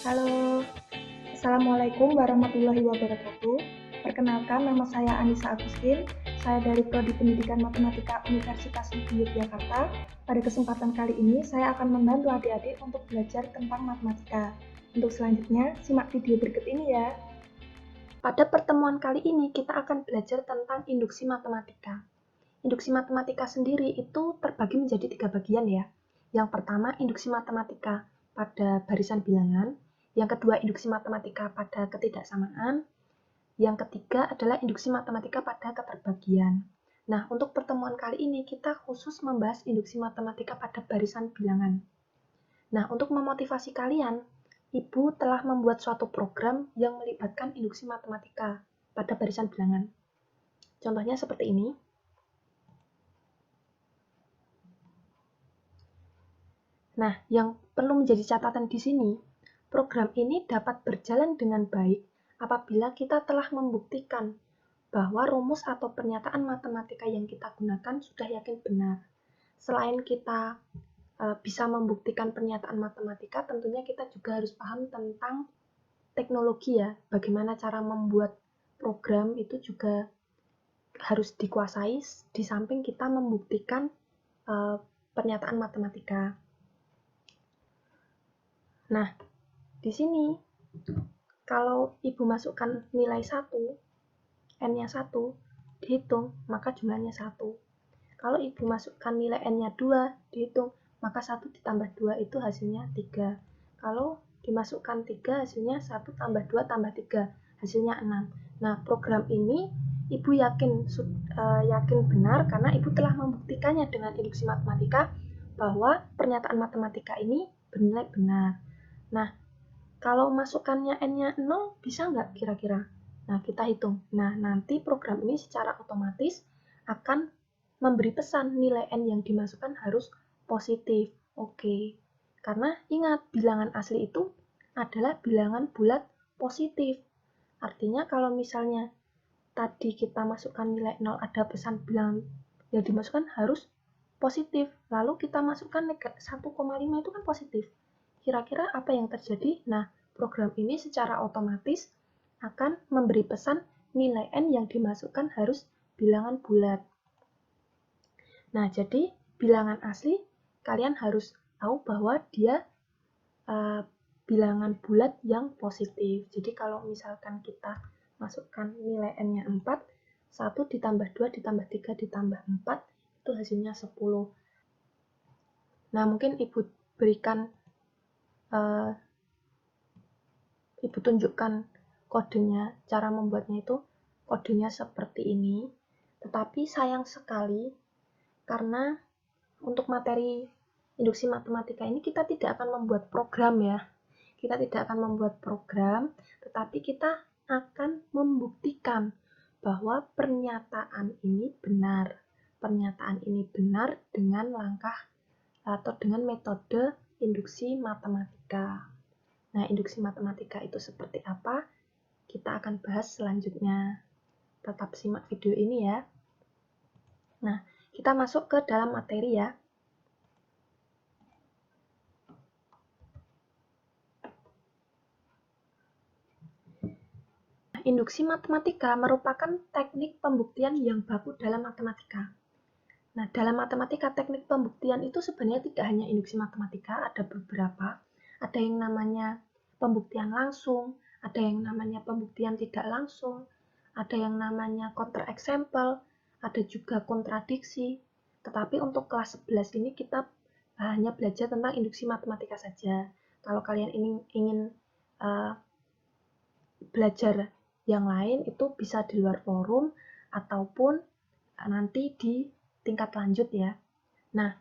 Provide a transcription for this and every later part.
Halo, Assalamualaikum warahmatullahi wabarakatuh. Perkenalkan, nama saya Anissa Agustin. Saya dari Prodi Pendidikan Matematika Universitas Negeri Yogyakarta. Pada kesempatan kali ini, saya akan membantu adik-adik untuk belajar tentang matematika. Untuk selanjutnya, simak video berikut ini ya. Pada pertemuan kali ini, kita akan belajar tentang induksi matematika. Induksi matematika sendiri itu terbagi menjadi 3 bagian ya. Yang pertama, induksi matematika pada barisan bilangan. Yang kedua, induksi matematika pada ketidaksamaan. Yang ketiga adalah induksi matematika pada keterbagian. Nah, untuk pertemuan kali ini kita khusus membahas induksi matematika pada barisan bilangan. Nah, untuk memotivasi kalian, Ibu telah membuat suatu program yang melibatkan induksi matematika pada barisan bilangan. Contohnya seperti ini. Nah, yang perlu menjadi catatan di sini, program ini dapat berjalan dengan baik apabila kita telah membuktikan bahwa rumus atau pernyataan matematika yang kita gunakan sudah yakin benar. Selain kita bisa membuktikan pernyataan matematika, tentunya kita juga harus paham tentang teknologi ya. Bagaimana cara membuat program itu juga harus dikuasai di samping kita membuktikan pernyataan matematika. Nah, di sini kalau Ibu masukkan nilai 1, N-nya 1, dihitung, maka jumlahnya 1. Kalau Ibu masukkan nilai N-nya 2, dihitung, maka 1 ditambah 2 itu hasilnya 3. Kalau dimasukkan 3, hasilnya 1 tambah 2 tambah 3, hasilnya 6. Nah, program ini Ibu yakin benar karena Ibu telah membuktikannya dengan induksi matematika bahwa pernyataan matematika ini bernilai benar. Nah, kalau masukannya N-nya 0, bisa nggak kira-kira? Nah, kita hitung. Nah, nanti program ini secara otomatis akan memberi pesan nilai N yang dimasukkan harus positif. Oke. Karena ingat, bilangan asli itu adalah bilangan bulat positif. Artinya kalau misalnya tadi kita masukkan nilai 0, ada pesan bilangan yang dimasukkan harus positif. Lalu kita masukkan 1,5 itu kan positif. Kira-kira apa yang terjadi? Nah, program ini secara otomatis akan memberi pesan nilai N yang dimasukkan harus bilangan bulat. Nah, jadi bilangan asli kalian harus tahu bahwa dia bilangan bulat yang positif. Jadi kalau misalkan kita masukkan nilai N-nya 4, 1 ditambah 2 ditambah 3 ditambah 4, itu hasilnya 10. Nah, mungkin Ibu berikan Ibu tunjukkan kodenya, cara membuatnya itu kodenya seperti ini. Tetapi sayang sekali karena untuk materi induksi matematika ini kita tidak akan membuat program ya. Kita tidak akan membuat program, tetapi kita akan membuktikan bahwa pernyataan ini benar. Pernyataan ini benar dengan langkah atau dengan metode induksi matematika. Nah, induksi matematika itu seperti apa? Kita akan bahas selanjutnya. Tetap simak video ini ya. Nah, kita masuk ke dalam materi ya. Nah, induksi matematika merupakan teknik pembuktian yang baku dalam matematika. Nah, dalam matematika, teknik pembuktian itu sebenarnya tidak hanya induksi matematika, ada beberapa. Ada yang namanya pembuktian langsung, ada yang namanya pembuktian tidak langsung, ada yang namanya counter example, ada juga kontradiksi. Tetapi untuk kelas 11 ini kita hanya belajar tentang induksi matematika saja. Kalau kalian ingin belajar yang lain itu bisa di luar forum ataupun nanti di tingkat lanjut ya. Nah,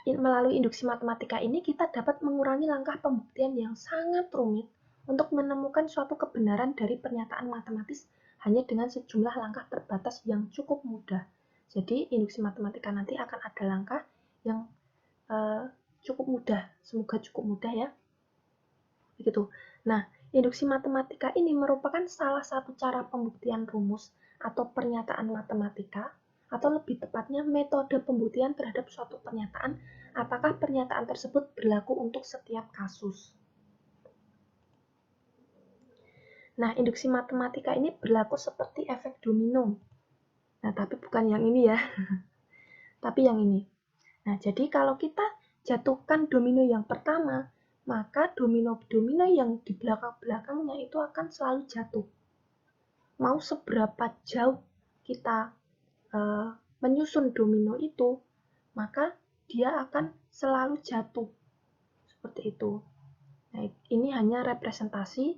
melalui induksi matematika ini kita dapat mengurangi langkah pembuktian yang sangat rumit untuk menemukan suatu kebenaran dari pernyataan matematis hanya dengan sejumlah langkah terbatas yang cukup mudah. Jadi, induksi matematika nanti akan ada langkah yang cukup mudah, semoga cukup mudah ya. Begitu. Nah, induksi matematika ini merupakan salah satu cara pembuktian rumus atau pernyataan matematika, atau lebih tepatnya metode pembuktian terhadap suatu pernyataan, apakah pernyataan tersebut berlaku untuk setiap kasus. Nah, induksi matematika ini berlaku seperti efek domino. Nah, tapi bukan yang ini ya, tapi yang ini. Nah, jadi kalau kita jatuhkan domino yang pertama, maka domino-domino yang di belakang-belakangnya itu akan selalu jatuh. Mau seberapa jauh kita menyusun domino itu, maka dia akan selalu jatuh. Seperti itu. Nah, ini hanya representasi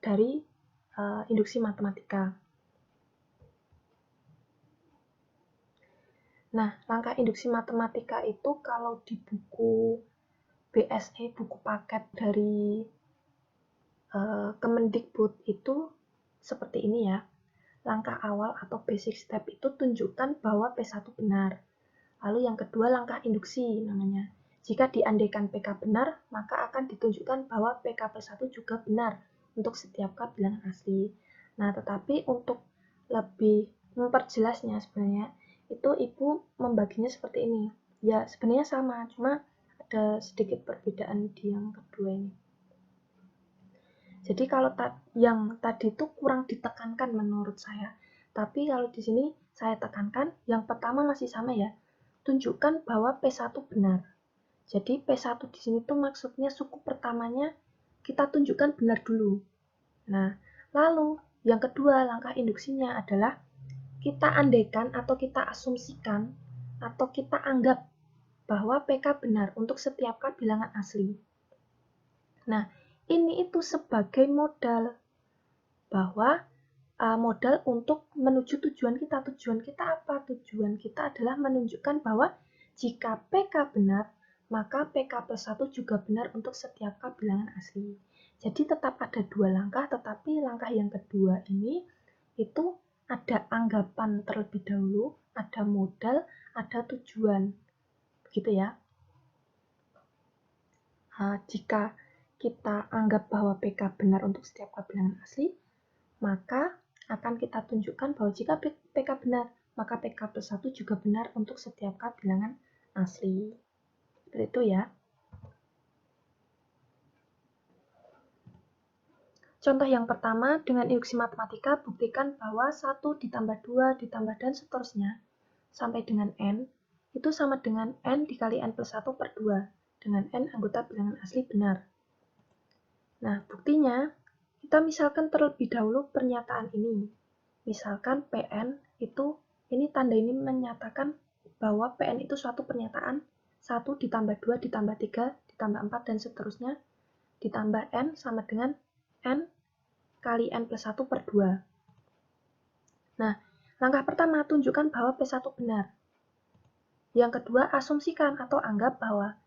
dari induksi matematika. Nah, langkah induksi matematika itu kalau di buku BSE, buku paket dari Kemendikbud itu seperti ini ya. Langkah awal atau basic step itu tunjukkan bahwa P1 benar. Lalu yang kedua langkah induksi namanya. Jika diandaikan PK benar, maka akan ditunjukkan bahwa PK plus 1 juga benar untuk setiap K bilangan asli. Nah, tetapi untuk lebih memperjelasnya sebenarnya, itu Ibu membaginya seperti ini. Ya, sebenarnya sama, cuma ada sedikit perbedaan di yang kedua ini. Jadi kalau yang tadi itu kurang ditekankan menurut saya. Tapi kalau di sini saya tekankan, yang pertama masih sama ya. Tunjukkan bahwa P1 benar. Jadi P1 di sini tuh maksudnya suku pertamanya kita tunjukkan benar dulu. Nah, lalu yang kedua langkah induksinya adalah kita andaikan atau kita asumsikan atau kita anggap bahwa PK benar untuk setiap K bilangan asli. Nah, ini itu sebagai modal bahwa modal untuk menuju tujuan kita. Tujuan kita apa? Tujuan kita adalah menunjukkan bahwa jika PK benar, maka PK plus 1 juga benar untuk setiap K bilangan asli. Jadi tetap ada dua langkah, tetapi langkah yang kedua ini itu ada anggapan terlebih dahulu, ada modal, ada tujuan. Begitu ya. Jika kita anggap bahwa PK benar untuk setiap K bilangan asli, maka akan kita tunjukkan bahwa jika PK benar, maka PK plus 1 juga benar untuk setiap K bilangan asli. Seperti itu ya. Contoh yang pertama, dengan induksi matematika, buktikan bahwa 1 ditambah 2 ditambah dan seterusnya, sampai dengan N, itu sama dengan N dikali N plus 1 per 2, dengan N anggota bilangan asli benar. Nah, buktinya, kita misalkan terlebih dahulu pernyataan ini. Misalkan PN itu, ini tanda ini menyatakan bahwa PN itu suatu pernyataan 1 ditambah 2 ditambah 3 ditambah 4 dan seterusnya ditambah N sama dengan N kali N plus 1 per 2. Nah, langkah pertama tunjukkan bahwa P1 benar. Yang kedua, asumsikan atau anggap bahwa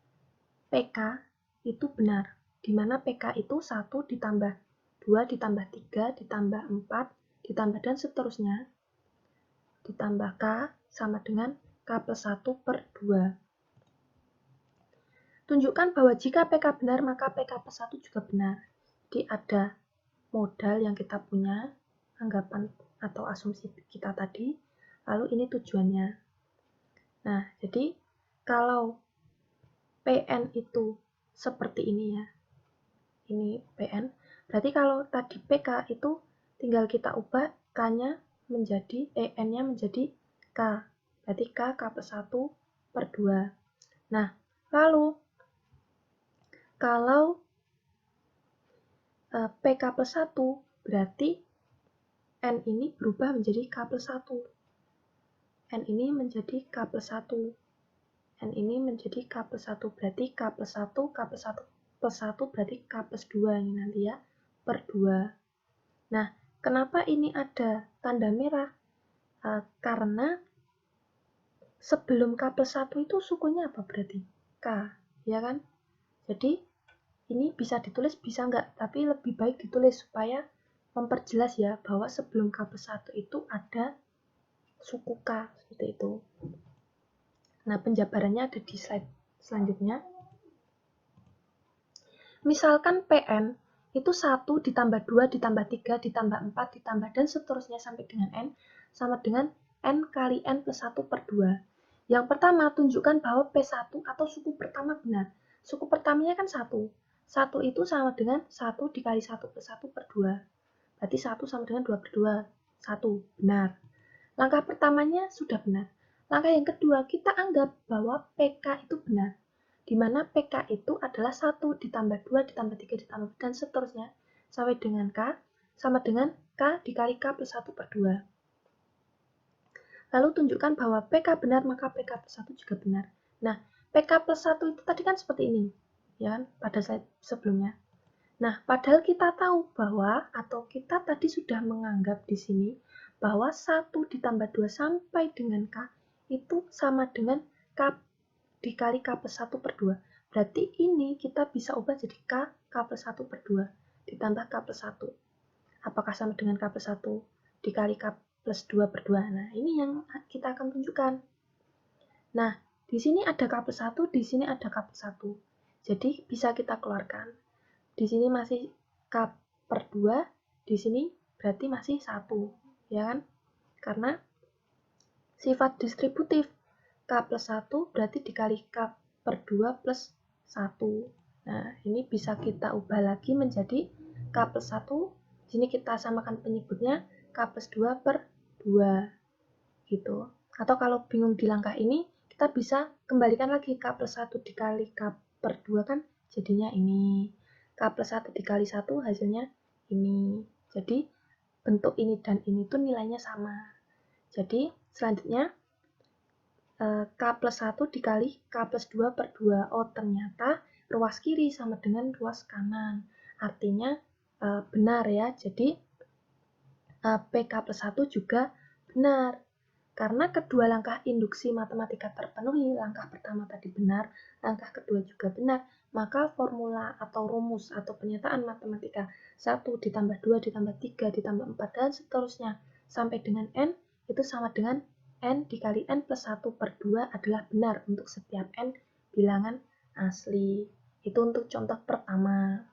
PK itu benar, di mana PK itu 1 ditambah 2 ditambah 3 ditambah 4 ditambah dan seterusnya ditambah K sama dengan K plus 1 per 2. Tunjukkan bahwa jika PK benar, maka PK plus 1 juga benar. Jadi ada modal yang kita punya, anggapan atau asumsi kita tadi, lalu ini tujuannya. Nah, jadi kalau PN itu seperti ini ya, ini PN, berarti kalau tadi PK itu tinggal kita ubah K-nya menjadi, N-nya menjadi K, berarti K plus 1 per 2. Nah, lalu kalau PK plus 1, berarti N ini berubah menjadi K plus 1. N ini menjadi K plus 1. N ini menjadi K plus 1. Berarti K plus 1, K plus 1 plus 1 berarti K plus 2 ini nanti ya, per 2. Nah, kenapa ini ada tanda merah? Karena sebelum K plus 1 itu sukunya apa berarti? K, ya kan? Jadi, ini bisa ditulis, bisa enggak, tapi lebih baik ditulis supaya memperjelas ya, bahwa sebelum K plus 1 itu ada suku K, seperti itu. Nah, penjabarannya ada di slide selanjutnya. Misalkan PN itu 1 ditambah 2 ditambah 3 ditambah 4 ditambah dan seterusnya sampai dengan N sama dengan N kali N plus 1 per 2. Yang pertama, tunjukkan bahwa P1 atau suku pertama benar. Suku pertamanya kan 1. 1 itu sama dengan 1 dikali 1 plus 1 per 2. Berarti 1 sama dengan 2 per 2. 1, benar. Langkah pertamanya sudah benar. Langkah yang kedua, kita anggap bahwa PK itu benar. Di mana PK itu adalah 1 ditambah 2 ditambah 3 ditambah dan seterusnya sampai dengan K sama dengan K dikali K plus 1 per 2. Lalu tunjukkan bahwa PK benar, maka PK plus 1 juga benar. Nah, PK plus 1 itu tadi kan seperti ini, ya kan, pada slide sebelumnya. Nah, padahal kita tahu bahwa, atau kita tadi sudah menganggap di sini, bahwa 1 ditambah 2 sampai dengan K itu sama dengan K dikali K plus 1 per 2. Berarti ini kita bisa ubah jadi K plus 1 per 2 ditambah K plus 1. Apakah sama dengan K plus 1 dikali K plus 2 per 2? Nah, ini yang kita akan tunjukkan. Nah, di sini ada K plus 1, di sini ada K plus 1. Jadi, bisa kita keluarkan. Di sini masih K per 2, di sini berarti masih 1. Ya kan? Karena sifat distributif K plus 1 berarti dikali K per 2 plus 1. Nah, ini bisa kita ubah lagi menjadi K plus 1. Di sini kita samakan penyebutnya K plus 2 per 2. Gitu. Atau kalau bingung di langkah ini, kita bisa kembalikan lagi K plus 1 dikali K per 2 kan jadinya ini. K plus 1 dikali 1 hasilnya ini. Jadi, bentuk ini dan ini tuh nilainya sama. Jadi, selanjutnya K plus 1 dikali K plus 2 per 2. Oh, ternyata ruas kiri sama dengan ruas kanan. Artinya benar ya. Jadi PK plus 1 juga benar. Karena kedua langkah induksi matematika terpenuhi, langkah pertama tadi benar, langkah kedua juga benar, maka formula atau rumus atau pernyataan matematika 1 ditambah 2 ditambah 3 ditambah 4 dan seterusnya sampai dengan N itu sama dengan N dikali N plus 1 per 2 adalah benar untuk setiap N bilangan asli. Itu untuk contoh pertama.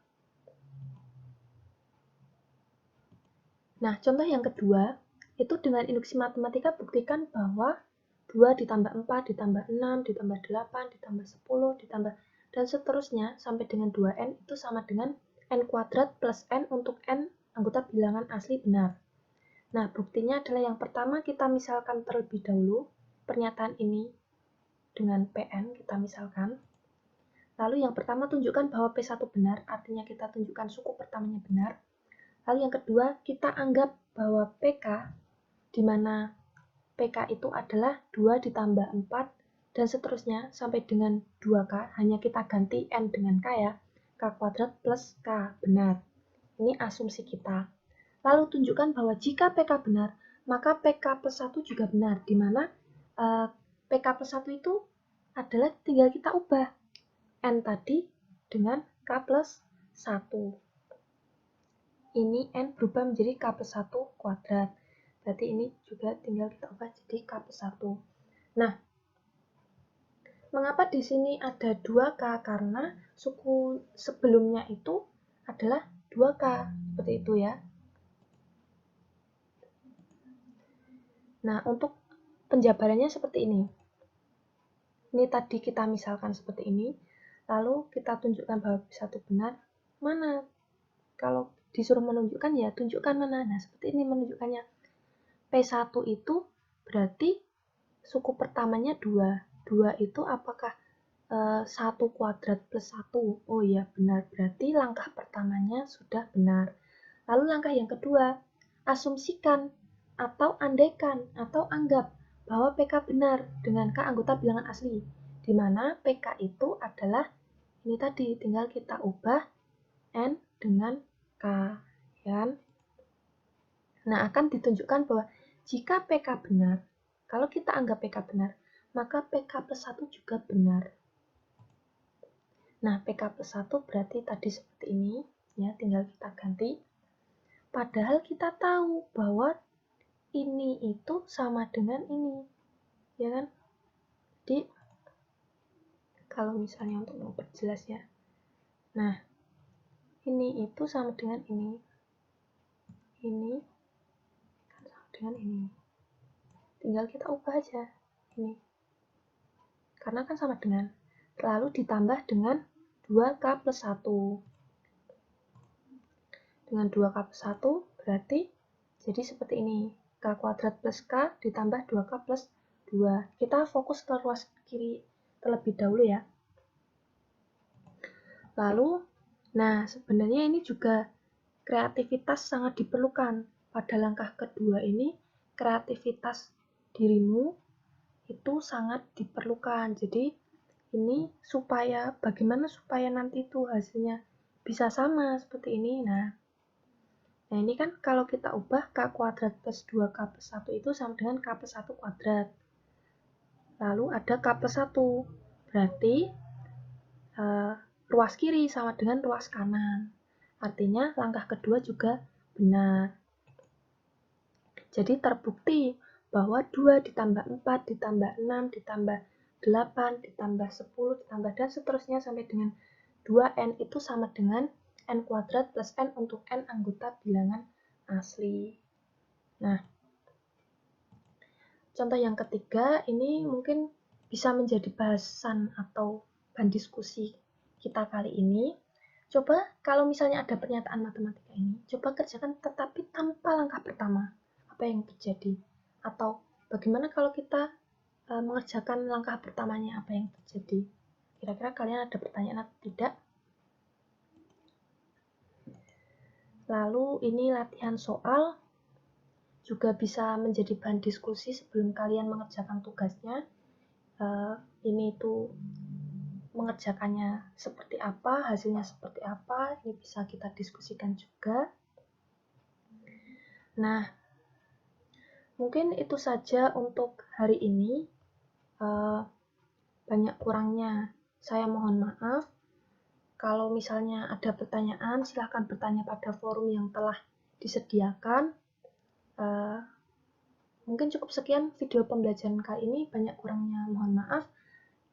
Nah, contoh yang kedua, itu dengan induksi matematika buktikan bahwa 2 ditambah 4 ditambah 6 ditambah 8 ditambah 10 ditambah dan seterusnya sampai dengan 2N itu sama dengan N kuadrat plus N untuk N anggota bilangan asli benar. Nah, buktinya adalah yang pertama kita misalkan terlebih dahulu pernyataan ini dengan PN kita misalkan. Lalu yang pertama tunjukkan bahwa P1 benar, artinya kita tunjukkan suku pertamanya benar. Lalu yang kedua, kita anggap bahwa PK, di mana PK itu adalah 2 ditambah 4, dan seterusnya sampai dengan 2K, hanya kita ganti N dengan K ya, K kuadrat plus K, benar. Ini asumsi kita. Lalu tunjukkan bahwa jika PK benar, maka PK plus 1 juga benar, di mana PK plus 1 itu adalah tinggal kita ubah N tadi dengan K plus 1. Ini N berubah menjadi K plus 1 kuadrat. Berarti ini juga tinggal kita ubah jadi K plus 1. Nah, mengapa di sini ada 2K? Karena suku sebelumnya itu adalah 2K. Seperti itu ya. Nah, untuk penjabarannya seperti ini. Ini tadi kita misalkan seperti ini. Lalu kita tunjukkan bahwa P1 benar. Mana? Kalau disuruh menunjukkan ya tunjukkan mana. Nah, seperti ini menunjukkannya. P1 itu berarti suku pertamanya 2. 2 itu apakah 1 kuadrat plus 1? Oh iya, benar. Berarti langkah pertamanya sudah benar. Lalu langkah yang kedua, asumsikan atau andaikan atau anggap bahwa PK benar dengan K anggota bilangan asli. Di mana PK itu adalah ini tadi, tinggal kita ubah N dengan K. Ya. Nah, akan ditunjukkan bahwa jika PK benar, kalau kita anggap PK benar, maka PK plus 1 juga benar. Nah, PK plus 1 berarti tadi seperti ini, ya, tinggal kita ganti. Padahal kita tahu bahwa ini itu sama dengan ini, ya kan? Jadi, kalau misalnya untuk memperjelas ya, nah, ini itu sama dengan ini kan sama dengan ini. Tinggal kita ubah aja ini. Karena kan sama dengan. Lalu ditambah dengan 2K plus 1. Dengan 2K plus 1 Berarti jadi seperti ini. K kuadrat plus K ditambah 2K plus 2. Kita fokus ke ruas kiri terlebih dahulu ya. Lalu, nah sebenarnya ini juga kreativitas sangat diperlukan. Pada langkah kedua ini, kreativitas dirimu itu sangat diperlukan. Jadi, ini bagaimana supaya nanti itu hasilnya bisa sama seperti ini. Nah ini kan kalau kita ubah K kuadrat plus 2K plus 1 itu sama dengan K plus 1 kuadrat. Lalu ada K plus 1. Berarti ruas kiri sama dengan ruas kanan. Artinya langkah kedua juga benar. Jadi terbukti bahwa 2 ditambah 4 ditambah 6 ditambah 8 ditambah 10 ditambah dan seterusnya sampai dengan 2n itu sama dengan n kuadrat plus n untuk n anggota bilangan asli. Nah, contoh yang ketiga ini mungkin bisa menjadi bahasan atau bahan diskusi kita kali ini. Coba kalau misalnya ada pernyataan matematika ini, coba kerjakan tetapi tanpa langkah pertama. Apa yang terjadi? Atau bagaimana kalau kita mengerjakan langkah pertamanya, apa yang terjadi? Kira-kira kalian ada pertanyaan atau tidak? Lalu ini latihan soal, juga bisa menjadi bahan diskusi sebelum kalian mengerjakan tugasnya. Ini tuh mengerjakannya seperti apa, hasilnya seperti apa, ini bisa kita diskusikan juga. Nah, mungkin itu saja untuk hari ini. Banyak kurangnya, saya mohon maaf. Kalau misalnya ada pertanyaan, silahkan bertanya pada forum yang telah disediakan. Mungkin cukup sekian video pembelajaran kali ini. Banyak kurangnya mohon maaf.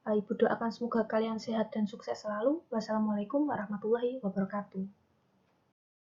Ibu doakan semoga kalian sehat dan sukses selalu. Wassalamualaikum warahmatullahi wabarakatuh.